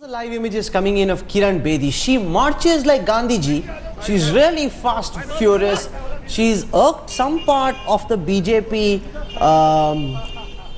The live images coming in of Kiran Bedi. She marches like Gandhiji. She's really fast, furious. She's irked some part of the BJP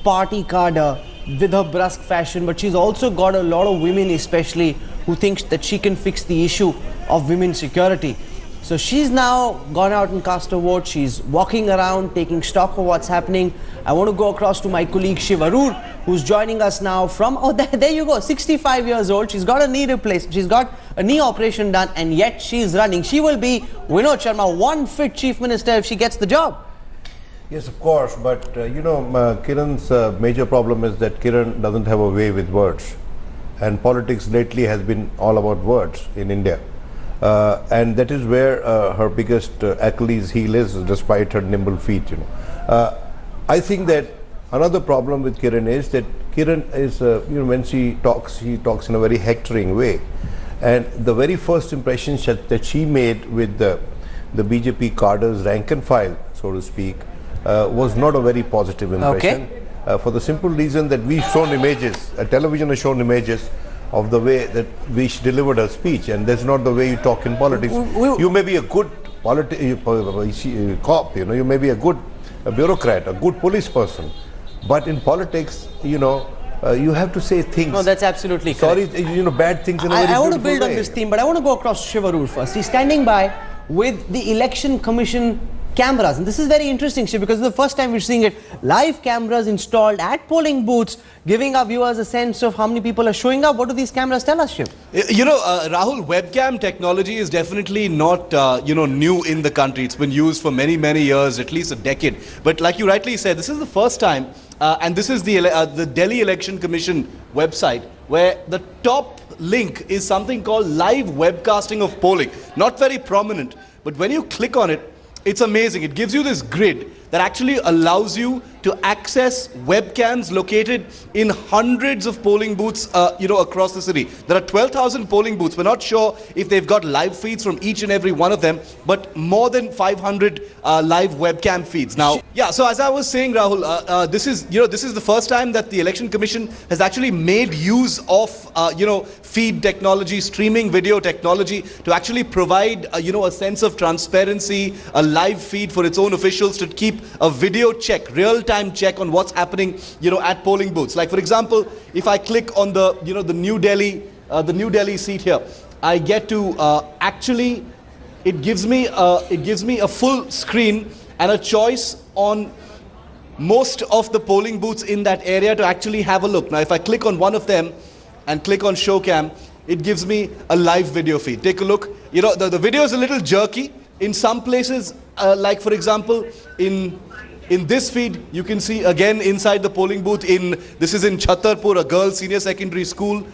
party cadre with her brusque fashion, but she's also got a lot of women especially who thinks that she can fix the issue of women's security. So she's now gone out and cast a vote. She's walking around, taking stock of what's happening. I want to go across to my colleague Shiv Arur, who's joining us now from, there you go, 65 years old. She's got a knee replacement. She's got a knee operation done, and yet she's running. She will be, Vinod Sharma, one fit chief minister if she gets the job. Yes, of course, but Kiran's major problem is that Kiran doesn't have a way with words. And politics lately has been all about words in India. And that is where her biggest Achilles heel is, despite her nimble feet. I think that another problem with Kiran is that Kiran is, when she talks in a very hectoring way. And the very first impression that she made with the BJP cadre's rank and file, so to speak, was not a very positive impression. Okay. For the simple reason that we've shown images, television has shown images of the way that she delivered her speech, and that's not the way you talk in politics. You may be a good cop, you may be a good bureaucrat, a good police person, but in politics, you have to say things. No, that's absolutely correct. Sorry, bad things in a very I want to beautiful build on way. this theme, but I want to go across to Shiv Arur first. He's standing by with the Election Commission cameras, and this is very interesting, Shiv, because it's the first time we're seeing it. Live cameras installed at polling booths, giving our viewers a sense of how many people are showing up. What do these cameras tell us, Shiv? Rahul, webcam technology is definitely not, new in the country. It's been used for many, many years, at least a decade. But like you rightly said, this is the first time, and this is the Delhi Election Commission website, where the top link is something called live webcasting of polling. Not very prominent, but when you click on it, it's amazing. It gives you this grid that actually allows you to access webcams located in hundreds of polling booths, across the city. There are 12,000 polling booths. We're not sure if they've got live feeds from each and every one of them, but more than 500 live webcam feeds. Now, yeah. So as I was saying, Rahul, this is the first time that the Election Commission has actually made use of, feed technology, streaming video technology to actually provide, a sense of transparency, a live feed for its own officials to keep a video check, real-time check on what's happening, at polling booths. Like, for example, if I click on the New Delhi seat here, I get to actually, it gives me a full screen and a choice on most of the polling booths in that area to actually have a look. Now, if I click on one of them and click on show cam, it gives me a live video feed. Take a look. The video is a little jerky. In some places, like for example, in this feed, you can see again inside the polling booth this is in Chhattarpur, a girls' senior secondary school.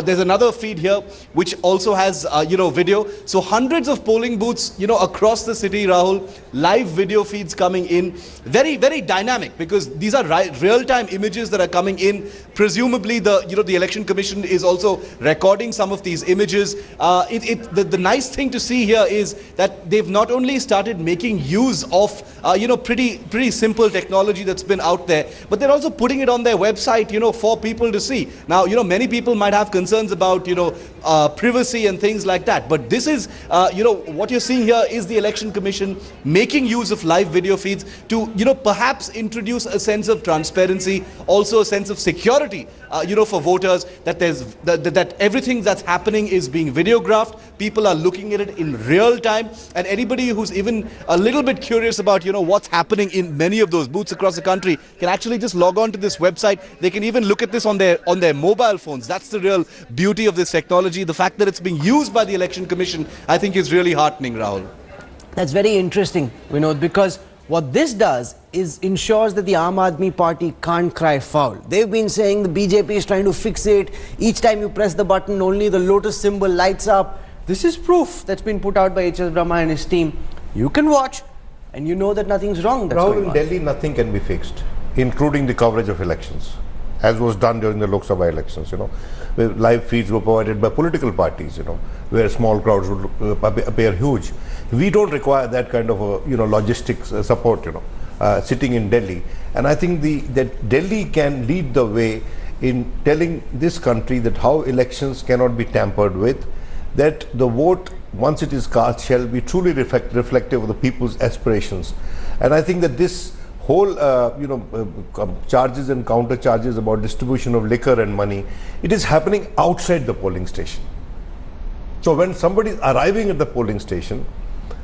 There's another feed here which also has video. So hundreds of polling booths across the city, Rahul, live video feeds coming in, very, very dynamic, because these are real-time images that are coming in. Presumably the Election Commission is also recording some of these images. The nice thing to see here is that they've not only started making use of pretty simple technology that's been out there, but they're also putting it on their website for people to see. Now many people might have concerns about privacy and things like that, but this is what you're seeing here is the Election Commission making use of live video feeds to perhaps introduce a sense of transparency, also a sense of security for voters, that that everything that's happening is being videographed. People are looking at it in real time, and anybody who's even a little bit curious about what's happening in many of those booths across the country can actually just log on to this website. They can even look at this on their mobile phones. That's the real beauty of this technology. The fact that it's being used by the Election Commission, I think, is really heartening, Rahul. That's very interesting, Vinod, because what this does is ensures that the Aam Aadmi Party can't cry foul. They've been saying the BJP is trying to fix it. Each time you press the button, only the lotus symbol lights up. This is proof that's been put out by H.S. Brahma and his team. You can watch and you know that nothing's wrong. Rahul, in Delhi, nothing can be fixed, including the coverage of elections, as was done during the Lok Sabha elections, where live feeds were provided by political parties, where small crowds would appear huge. We don't require that kind of logistics support, sitting in Delhi. And I think that Delhi can lead the way in telling this country that how elections cannot be tampered with, that the vote, once it is cast, shall be truly reflective of the people's aspirations. And I think that this whole charges and counter charges about distribution of liquor and money, it is happening outside the polling station. So when somebody is arriving at the polling station,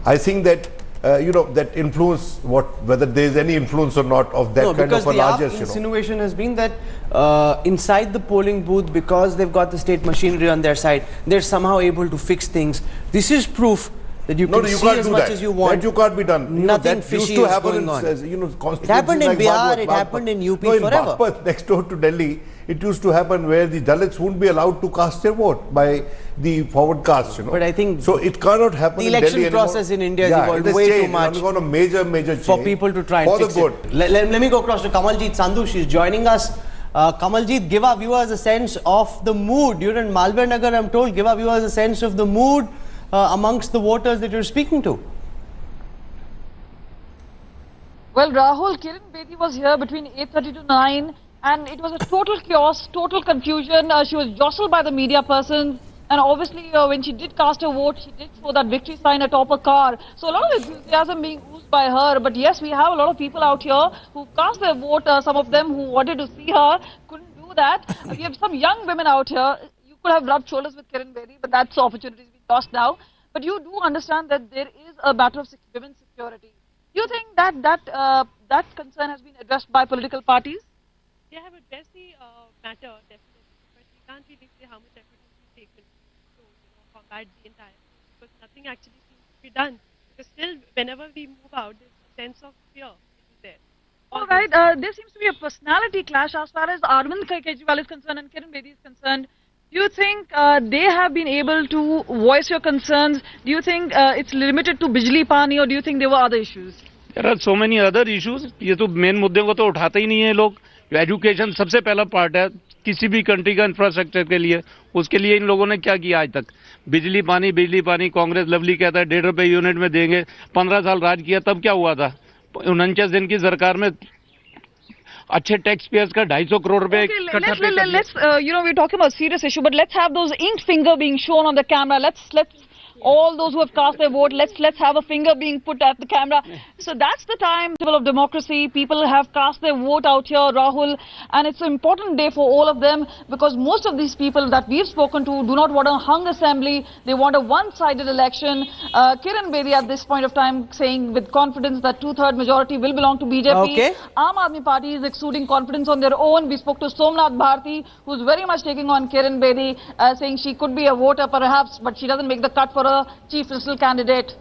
I think that that influence, whether there is any influence or not of that kind of a largest, the insinuation has been that inside the polling booth, because they've got the state machinery on their side, they're somehow able to fix things. This is proof that you can see as much as you want. That you can't be done. Nothing fishy is going on. It happened in Bihar, it happened in UP forever. In Baghpat, next door to Delhi, it used to happen where the Dalits wouldn't be allowed to cast their vote by the forward cast, But I think so it cannot happen the in Delhi election process in India has evolved way too much a major change for people to try and fix it. Let me go across to Kamaljeet Sandhu. She's joining us. Kamaljeet, give our viewers a sense of the mood. You're in Malviya Nagar, I'm told. Give our viewers a sense of the mood amongst the voters that you're speaking to. Well, Rahul, Kiran Bedi was here between 8:30 to 9, and it was a total chaos, total confusion. She was jostled by the media persons, and obviously when she did cast her vote, she did show that victory sign atop her car. So a lot of enthusiasm being oozed by her. But yes, we have a lot of people out here who cast their vote. Some of them who wanted to see her couldn't do that. We have some young women out here. You could have rubbed shoulders with Kiran Bedi, but that's opportunities we lost now. But you do understand that there is a matter of women's security. Do you think that that concern has been addressed by political parties? They have addressed the matter, definitely, but we can't really say how much effort has been taken to combat the entire, because nothing actually seems to be done. Because still, whenever we move out, there's a sense of fear which is there. All right, there seems to be a personality clash as far as Arvind Kejriwal is concerned and Kiran Bedi is concerned. Do you think they have been able to voice your concerns? Do you think it's limited to Bijli Pani, or do you think there were other issues? There are so many other issues. ये तो main मुद्दे को तो उठाते ही नहीं है लोग. Education सबसे पहला पार्ट है किसी भी कंट्री का इंफ्रास्ट्रक्चर के लिए. उसके लिए इन लोगों ने क्या किया आज तक? बिजली पानी कांग्रेस लवली कहता है 1.5 रुपए यूनिट में देंगे. 15 साल राज किया, तब क्या हुआ था? 49 दिन की सरकार में अच्छे टैक्स पेयर्स का 250 करोड़ रुपए इकट्ठा पे कर लिया. We're talking about a serious issue, but let's have those inked finger being shown on the camera. Let's all those who have cast their vote, let's have a finger being put at the camera. So that's the time of democracy. People have cast their vote out here, Rahul, and it's an important day for all of them, because most of these people that we've spoken to do not want a hung assembly. They want a one-sided election. Kiran Bedi at this point of time saying with confidence that 2/3 majority will belong to BJP. Okay. Aam Aadmi Party is exuding confidence on their own. We spoke to Somnath Bharti, who's very much taking on Kiran Bedi, saying she could be a voter perhaps, but she doesn't make the cut for a chief ministerial candidate.